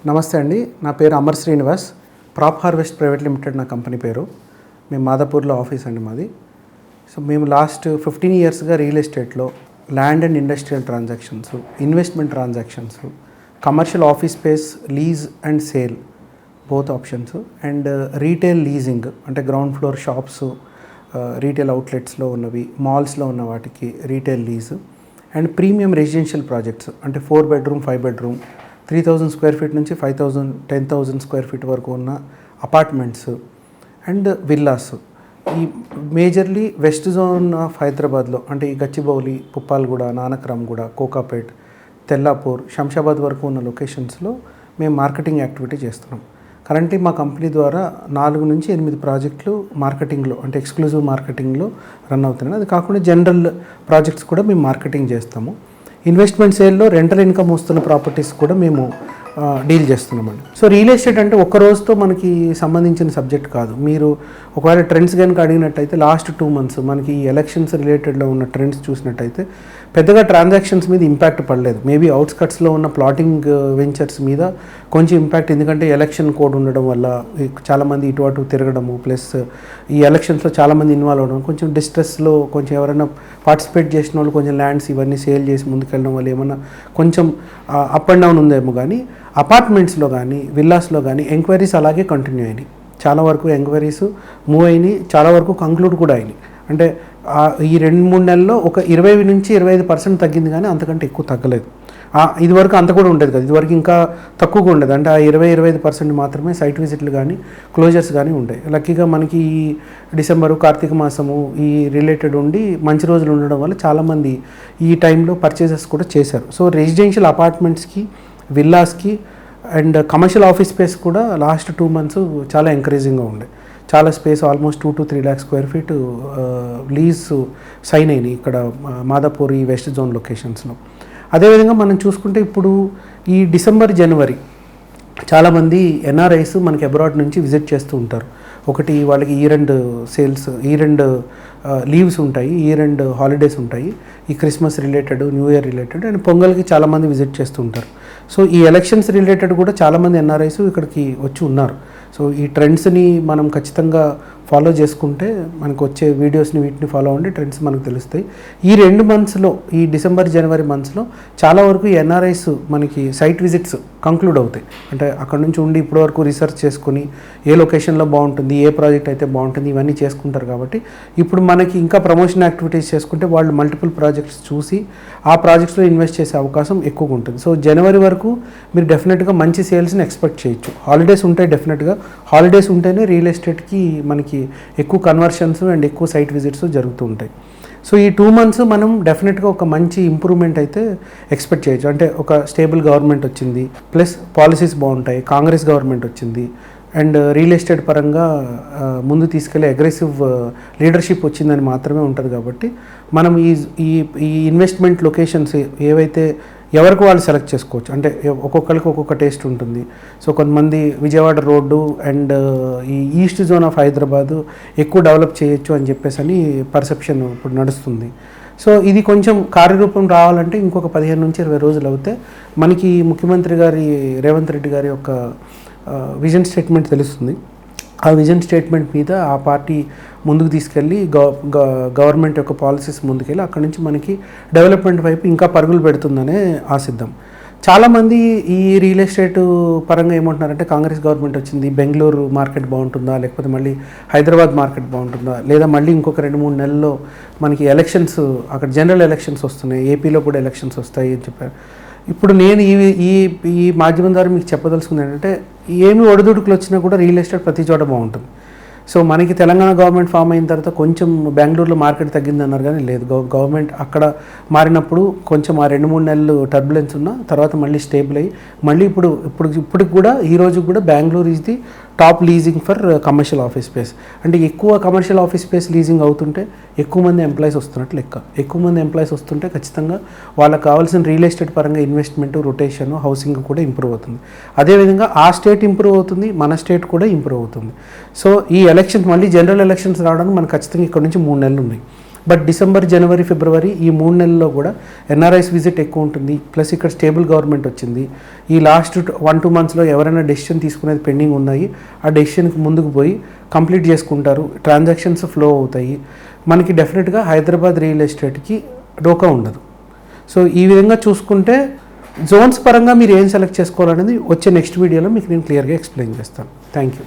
నమస్తే అండి, నా పేరు Amar Srinivas. Prop Harvest Private Limited నా కంపెనీ పేరు. మేము మాదాపూర్లో ఆఫీస్ అండి మాది. సో మేము లాస్ట్ 15 ఇయర్స్గా రియల్ ఎస్టేట్లో land and industrial transactions, investment transactions, commercial office space lease and sale both options, and retail leasing అంటే గ్రౌండ్ ఫ్లోర్ షాప్స్, రీటైల్ అవుట్లెట్స్లో ఉన్నవి, మాల్స్లో ఉన్న వాటికి retail lease, and premium residential projects అంటే 4 బెడ్రూమ్ 5 బెడ్రూమ్ 3000 స్క్వేర్ ఫీట్ నుంచి 5000 10,000 square feet వరకు ఉన్న apartments and villas. ఈ majorly west zone of హైదరాబాద్లో అంటే ఈ గచ్చిబౌలి, పుప్పాలగూడ, నానక్రామ్గూడ, కోకాపేట్, తెల్లాపూర్, శంషాబాద్ వరకు ఉన్న లొకేషన్స్లో మేము మార్కెటింగ్ యాక్టివిటీ చేస్తున్నాం. కరెంట్లీ మా కంపెనీ ద్వారా 4 నుంచి 8 ప్రాజెక్టులు మార్కెటింగ్లో అంటే ఎక్స్క్లూజివ్ మార్కెటింగ్లో రన్ అవుతున్నాయి. అది కాకుండా జనరల్ ప్రాజెక్ట్స్ కూడా మేము మార్కెటింగ్ చేస్తాము. ఇన్వెస్ట్మెంట్ సేల్లో రెంటల్ ఇన్కమ్ వస్తున్న ప్రాపర్టీస్ కూడా మేము డీల్ చేస్తున్నామండి. సో రియల్ ఎస్టేట్ అంటే ఒక్క రోజుతో మనకి సంబంధించిన సబ్జెక్ట్ కాదు. మీరు ఒకవేళ ట్రెండ్స్ కనుక అడిగినట్టయితే లాస్ట్ 2 months మనకి ఈ ఎలక్షన్స్ రిలేటెడ్లో ఉన్న ట్రెండ్స్ చూసినట్టయితే పెద్దగా ట్రాన్సాక్షన్స్ మీద ఇంపాక్ట్ పడలేదు. మేబీ అవుట్స్కట్స్లో ఉన్న ప్లాటింగ్ వెంచర్స్ మీద కొంచెం ఇంపాక్ట్, ఎందుకంటే ఎలక్షన్ కోడ్ ఉండడం వల్ల చాలామంది ఇటు అటు తిరగడము, ప్లస్ ఈ ఎలక్షన్స్లో చాలామంది ఇన్వాల్వ్ అవ్వడం, కొంచెం డిస్ట్రెస్లో కొంచెం ఎవరైనా పార్టిసిపేట్ చేసిన వాళ్ళు కొంచెం ల్యాండ్స్ ఇవన్నీ సేల్ చేసి ముందుకెళ్ళడం వల్ల ఏమన్నా కొంచెం అప్ అండ్ డౌన్ ఉందేమో. కానీ అపార్ట్మెంట్స్లో కానీ విల్లాస్లో కానీ ఎంక్వైరీస్ అలాగే కంటిన్యూ అయినాయి. చాలా వరకు ఎంక్వైరీస్ మూవ్ అయినాయి, చాలా వరకు కంక్లూడ్ కూడా అయినాయి. అంటే ఈ 2-3 నెలల్లో ఒక 20 నుంచి 25% తగ్గింది, కానీ అంతకంటే ఎక్కువ తగ్గలేదు. ఇదివరకు అంత కూడా ఉండేది కదా, ఇదివరకు ఇంకా తక్కువగా ఉండేది. అంటే ఆ 20-25% మాత్రమే సైట్ విజిట్లు కానీ క్లోజర్స్ కానీ ఉంటాయి. లక్కీగా మనకి ఈ డిసెంబరు, కార్తీక మాసము ఈ రిలేటెడ్ ఉండి మంచి రోజులు ఉండడం వల్ల చాలామంది ఈ టైంలో పర్చేసెస్ కూడా చేశారు. సో రెసిడెన్షియల్ అపార్ట్మెంట్స్కి, విల్లాస్కి అండ్ కమర్షియల్ ఆఫీస్ స్పేస్ కూడా లాస్ట్ 2 months చాలా ఎంకరేజింగ్గా ఉండే. చాలా space almost 2 to 3 lakh square feet lease sign అయినాయి ఇక్కడ మాదాపూర్ ఈ వెస్ట్ జోన్ లొకేషన్స్లో. అదేవిధంగా మనం చూసుకుంటే ఇప్పుడు ఈ డిసెంబర్, జనవరి చాలామంది ఎన్ఆర్ఐస్ మనకి అబ్రాడ్ నుంచి విజిట్ చేస్తూ ఉంటారు. ఒకటి వాళ్ళకి year end sales, year end leaves ఉంటాయి, ఇయర్ ఎండ్ హాలిడేస్ ఉంటాయి, ఈ Christmas related, new year related and పొంగల్కి చాలామంది విజిట్ చేస్తూ ఉంటారు. సో ఈ ఎలక్షన్స్ రిలేటెడ్ కూడా చాలామంది ఎన్ఆర్ఐస్ ఇక్కడికి వచ్చి ఉన్నారు. సో ఈ ట్రెండ్స్ని మనం ఖచ్చితంగా ఫాలో చేసుకుంటే మనకు వచ్చే వీడియోస్ని వీటిని ఫాలో అవ్వండి, ట్రెండ్స్ మనకు తెలుస్తాయి. ఈ 2 monthsలో ఈ డిసెంబర్, జనవరి మంత్స్లో చాలా వరకు ఎన్ఆర్ఐస్ మనకి సైట్ విజిట్స్ కంక్లూడ్ అవుతాయి. అంటే అక్కడ నుంచి ఉండి ఇప్పటి వరకు రీసెర్చ్ చేసుకుని ఏ లొకేషన్లో బాగుంటుంది, ఏ ప్రాజెక్ట్ అయితే బాగుంటుంది ఇవన్నీ చేసుకుంటారు. కాబట్టి ఇప్పుడు మనకి ఇంకా ప్రమోషన్ యాక్టివిటీస్ చేసుకుంటే వాళ్ళు మల్టిపుల్ ప్రాజెక్ట్స్ చూసి ఆ ప్రాజెక్ట్స్లో ఇన్వెస్ట్ చేసే అవకాశం ఎక్కువగా ఉంటుంది. సో జనవరి వరకు మీరు డెఫినెట్గా మంచి సేల్స్ని ఎక్స్పెక్ట్ చేయొచ్చు. హాలిడేస్ ఉంటాయి, డెఫినెట్గా హాలిడేస్ ఉంటేనే రియల్ ఎస్టేట్కి మనకి ఎక్కువ కన్వర్షన్స్ అండ్ ఎక్కువ సైట్ విజిట్స్ జరుగుతూ ఉంటాయి. సో ఈ 2 months మనం డెఫినెట్గా ఒక మంచి ఇంప్రూవ్మెంట్ అయితే ఎక్స్పెక్ట్ చేయొచ్చు. అంటే ఒక స్టేబుల్ గవర్నమెంట్ వచ్చింది, ప్లస్ పాలసీస్ బాగుంటాయి, కాంగ్రెస్ గవర్నమెంట్ వచ్చింది అండ్ రియల్ ఎస్టేట్ పరంగా ముందు తీసుకెళ్లే అగ్రెసివ్ లీడర్షిప్ వచ్చిందని మాత్రమే ఉంటుంది. కాబట్టి మనం ఈ ఇన్వెస్ట్మెంట్ లొకేషన్స్ ఏవైతే ఎవరికి వాళ్ళు సెలెక్ట్ చేసుకోవచ్చు. అంటే ఒక్కొక్కరికి ఒక్కొక్క టేస్ట్ ఉంటుంది. సో కొంతమంది విజయవాడ రోడ్డు అండ్ ఈ ఈస్ట్ జోన్ ఆఫ్ హైదరాబాదు ఎక్కువ డెవలప్ చేయొచ్చు అని చెప్పేసి అని పర్సెప్షన్ ఇప్పుడు నడుస్తుంది. సో ఇది కొంచెం కార్యరూపం రావాలంటే ఇంకొక 15 నుంచి 20 రోజులు అవుతే మనకి ముఖ్యమంత్రి గారి రేవంత్ రెడ్డి గారి యొక్క విజన్ స్టేట్మెంట్ తెలుస్తుంది. ఆ విజన్ స్టేట్మెంట్ మీద ఆ పార్టీ ముందుకు తీసుకెళ్ళి గవర్నమెంట్ యొక్క పాలసీస్ ముందుకెళ్ళి అక్కడి నుంచి మనకి డెవలప్మెంట్ వైపు ఇంకా పరుగులు పెడుతుందనే ఆశిద్దాం. చాలామంది ఈ రియల్ ఎస్టేట్ పరంగా ఏమంటున్నారంటే కాంగ్రెస్ గవర్నమెంట్ వచ్చింది, బెంగళూరు మార్కెట్ బాగుంటుందా, లేకపోతే మళ్ళీ హైదరాబాద్ మార్కెట్ బాగుంటుందా, లేదా మళ్ళీ ఇంకొక 2-3 నెలల్లో మనకి ఎలక్షన్స్, అక్కడ జనరల్ ఎలక్షన్స్ వస్తున్నాయి, ఏపీలో కూడా ఎలక్షన్స్ వస్తాయి అని చెప్పారు. ఇప్పుడు నేను ఈ మాధ్యమం ద్వారా మీకు చెప్పదలుచుకుంది ఏంటంటే ఏమి ఒడిదుడుకులు వచ్చినా కూడా రియల్ ఎస్టేట్ ప్రతి చోట బాగుంటుంది. సో మనకి తెలంగాణ గవర్నమెంట్ ఫామ్ అయిన తర్వాత కొంచెం బెంగళూరులో మార్కెట్ తగ్గిందన్నారు, కానీ లేదు, గవర్నమెంట్ అక్కడ మారినప్పుడు కొంచెం ఆ 2-3 నెలలు టర్బులెన్స్ ఉన్న తర్వాత మళ్ళీ స్టేబుల్ అయ్యి మళ్ళీ ఇప్పటికి కూడా ఈ రోజు కూడా Bengaluru is the top leasing for commercial office space. అంటే ఎక్కువ కమర్షియల్ ఆఫీస్ స్పేస్ లీజింగ్ అవుతుంటే ఎక్కువ మంది ఎంప్లాయీస్ వస్తున్నట్టు లెక్క. ఎక్కువ మంది ఎంప్లాయీస్ వస్తుంటే ఖచ్చితంగా వాళ్ళకి కావాల్సిన రియల్ ఎస్టేట్ పరంగా ఇన్వెస్ట్మెంట్, రొటేషన్, హౌసింగ్ కూడా ఇంప్రూవ్ అవుతుంది. అదేవిధంగా ఆ స్టేట్ ఇంప్రూవ్ అవుతుంది, మన స్టేట్ కూడా ఇంప్రూవ్ అవుతుంది. సో ఈ ఎలక్షన్స్ మళ్ళీ జనరల్ ఎలక్షన్స్ రావడానికి మనకు ఖచ్చితంగా ఇక్కడ నుంచి 3 నెలలు ఉన్నాయి. బట్ డిసెంబర్, జనవరి, ఫిబ్రవరి ఈ 3 నెలల్లో కూడా ఎన్ఆర్ఐస్ విజిట్ ఎక్కువ ఉంటుంది. ప్లస్ ఇక్కడ స్టేబుల్ గవర్నమెంట్ వచ్చింది. ఈ లాస్ట్ 1-2 మంత్స్లో ఎవరైనా డెసిషన్ తీసుకునేది పెండింగ్ ఉన్నాయి, ఆ డెసిషన్కి ముందుకు పోయి కంప్లీట్ చేసుకుంటారు, ట్రాన్సాక్షన్స్ ఫ్లో అవుతాయి. మనకి డెఫినెట్గా హైదరాబాద్ రియల్ ఎస్టేట్కి డోకా ఉండదు. సో ఈ విధంగా చూసుకుంటే జోన్స్ పరంగా మీరు ఏం సెలెక్ట్ చేసుకోవాలనేది వచ్చే నెక్స్ట్ వీడియోలో మీకు నేను క్లియర్గా ఎక్స్ప్లెయిన్ చేస్తాను. Thank you.